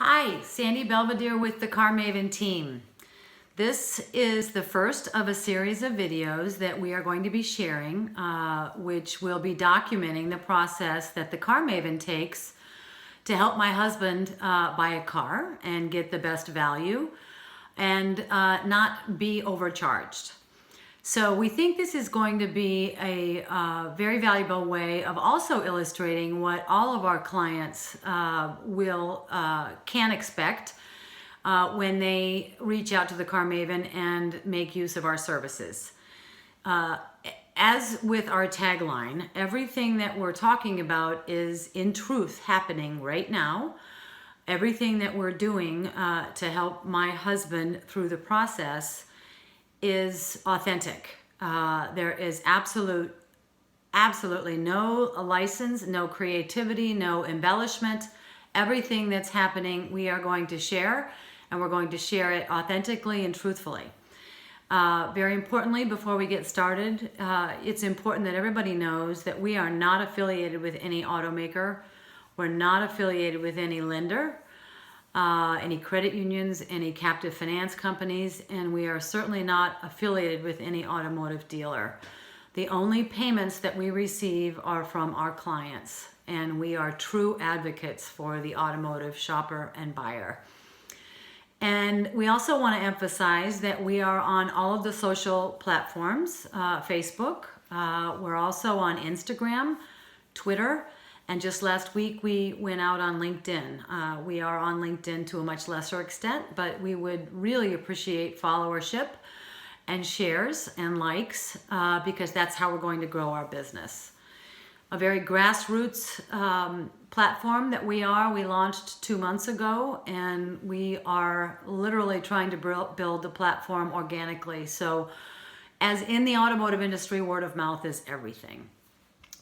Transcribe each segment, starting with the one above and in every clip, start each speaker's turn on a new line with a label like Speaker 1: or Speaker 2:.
Speaker 1: Hi, Sandy Belvedere with the Car Maven team. This is the first of a series of videos that we are going to be sharing, which will be documenting the process that the Car Maven takes to help my husband buy a car and get the best value and not be overcharged. So we think this is going to be a very valuable way of also illustrating what all of our clients can expect when they reach out to the Car Maven and make use of our services. As with our tagline, everything that we're talking about is in truth happening right now. Everything that we're doing to help my husband through the process is authentic. There is absolutely no license, no creativity, no embellishment. Everything that's happening, we are going to share, and we're going to share it authentically and truthfully. Very importantly, before we get started, it's important that everybody knows that we are not affiliated with any automaker. We're not affiliated with any lender, any credit unions, any captive finance companies, and we are certainly not affiliated with any automotive dealer. The only payments that we receive are from our clients, and we are true advocates for the automotive shopper and buyer. And we also want to emphasize that we are on all of the social platforms, Facebook. We're also on Instagram, Twitter, and just last week we went out on LinkedIn. We are on LinkedIn to a much lesser extent, but we would really appreciate followership and shares and likes because that's how we're going to grow our business. A very grassroots platform that we launched 2 months ago, and we are literally trying to build the platform organically. So as in the automotive industry, word of mouth is everything.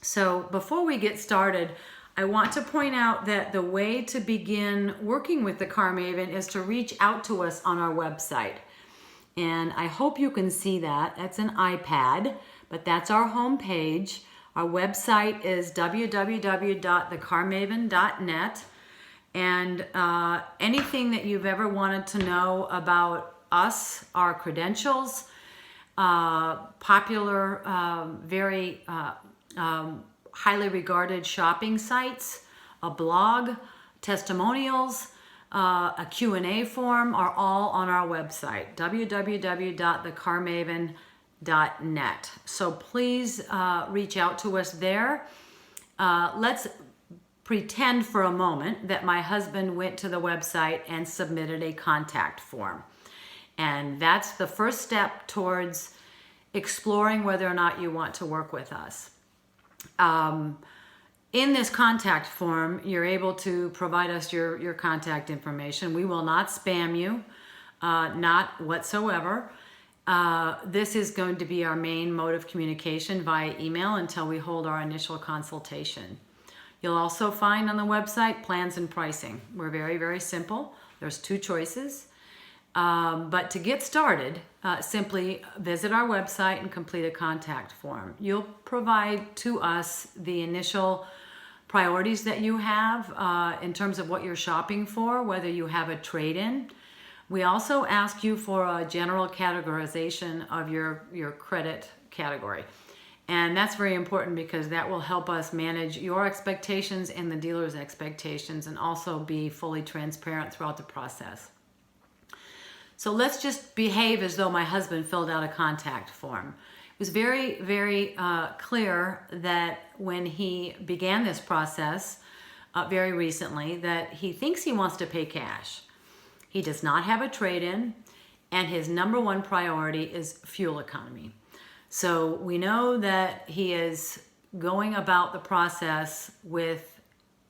Speaker 1: So before we get started, I want to point out that the way to begin working with the Car Maven is to reach out to us on our website. And I hope you can see that. That's an iPad, but that's our homepage. Our website is www.thecarmaven.net. And anything that you've ever wanted to know about us, our credentials, popular, very highly regarded shopping sites, a blog, testimonials, a Q&A form are all on our website, www.thecarmaven.net. So please reach out to us there. Let's pretend for a moment that my husband went to the website and submitted a contact form. And that's the first step towards exploring whether or not you want to work with us. In this contact form, you're able to provide us your contact information. We will not spam you, not whatsoever. This is going to be our main mode of communication via email until we hold our initial consultation. You'll also find on the website plans and pricing. We're very, very simple. There's 2 choices. But to get started, simply visit our website and complete a contact form. You'll provide to us the initial priorities that you have in terms of what you're shopping for, whether you have a trade-in. We also ask you for a general categorization of your credit category. And that's very important because that will help us manage your expectations and the dealer's expectations and also be fully transparent throughout the process. So let's just behave as though my husband filled out a contact form. It was very, very clear that when he began this process very recently that he thinks he wants to pay cash. He does not have a trade-in, and his number one priority is fuel economy. So we know that he is going about the process with,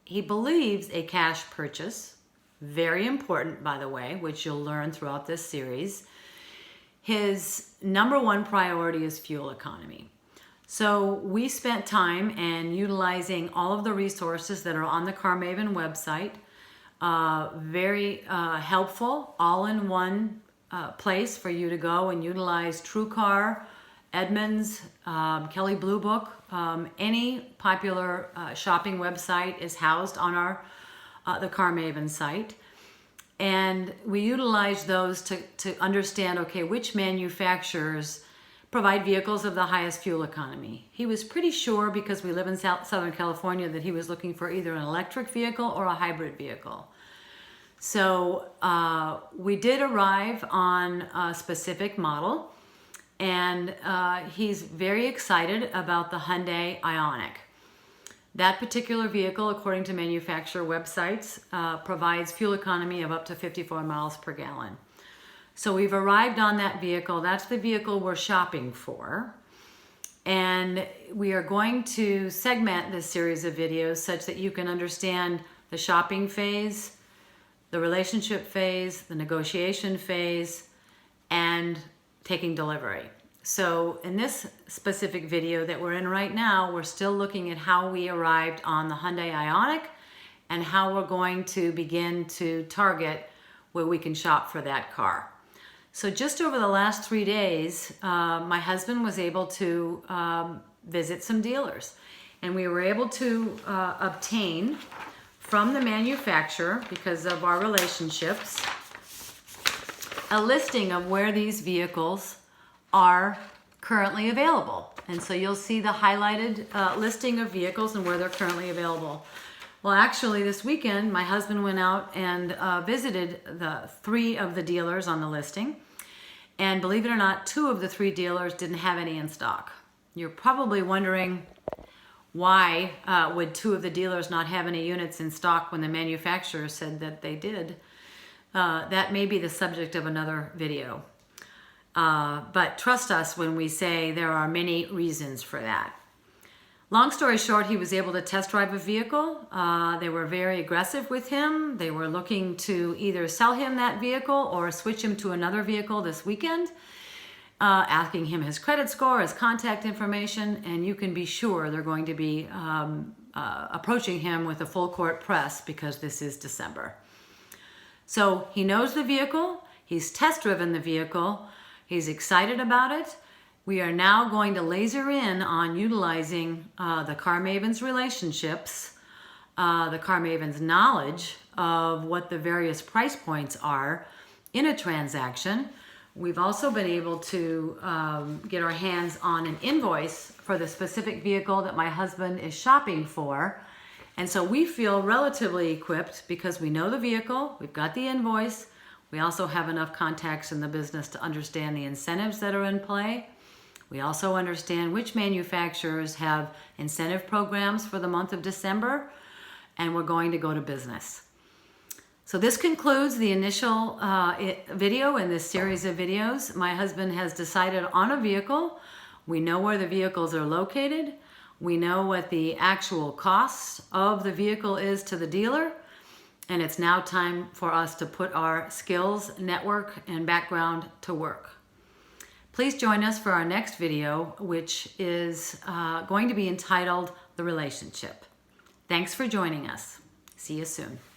Speaker 1: he believes, a cash purchase. Very important, by the way, which you'll learn throughout this series. His number one priority is fuel economy. So we spent time and utilizing all of the resources that are on the Car Maven website. Very helpful, all-in-one place for you to go and utilize TrueCar, Edmunds, Kelley Blue Book. Any popular shopping website is housed on our the Car Maven site. And we utilize those to understand, okay, which manufacturers provide vehicles of the highest fuel economy. He was pretty sure, because we live in Southern California, that he was looking for either an electric vehicle or a hybrid vehicle. So we did arrive on a specific model, and he's very excited about the Hyundai Ioniq. That particular vehicle, according to manufacturer websites, provides fuel economy of up to 54 miles per gallon. So we've arrived on that vehicle. That's the vehicle we're shopping for. And we are going to segment this series of videos such that you can understand the shopping phase, the relationship phase, the negotiation phase, and taking delivery. So in this specific video that we're in right now, we're still looking at how we arrived on the Hyundai Ioniq and how we're going to begin to target where we can shop for that car. So just over the last 3 days, my husband was able to visit some dealers, and we were able to obtain from the manufacturer, because of our relationships, a listing of where these vehicles are currently available. And so you'll see the highlighted listing of vehicles and where they're currently available. Well, actually this weekend, my husband went out and visited the 3 of the dealers on the listing. And believe it or not, 2 of the 3 dealers didn't have any in stock. You're probably wondering, why would 2 of the dealers not have any units in stock when the manufacturer said that they did? That may be the subject of another video. But trust us when we say there are many reasons for that. Long story short, he was able to test drive a vehicle. They were very aggressive with him. They were looking to either sell him that vehicle or switch him to another vehicle this weekend, asking him his credit score, his contact information, and you can be sure they're going to be approaching him with a full court press, because this is December. So he knows the vehicle. He's test driven the vehicle. He's excited about it. We are now going to laser in on utilizing the Car Maven's relationships, the Car Maven's knowledge of what the various price points are in a transaction. We've also been able to get our hands on an invoice for the specific vehicle that my husband is shopping for. And so we feel relatively equipped because we know the vehicle, we've got the invoice, we also have enough contacts in the business to understand the incentives that are in play. We also understand which manufacturers have incentive programs for the month of December, and we're going to go to business. So this concludes the initial video in this series of videos. My husband has decided on a vehicle. We know where the vehicles are located. We know what the actual cost of the vehicle is to the dealer. And it's now time for us to put our skills, network, and background to work. Please join us for our next video, which is going to be entitled The Relationship. Thanks for joining us. See you soon.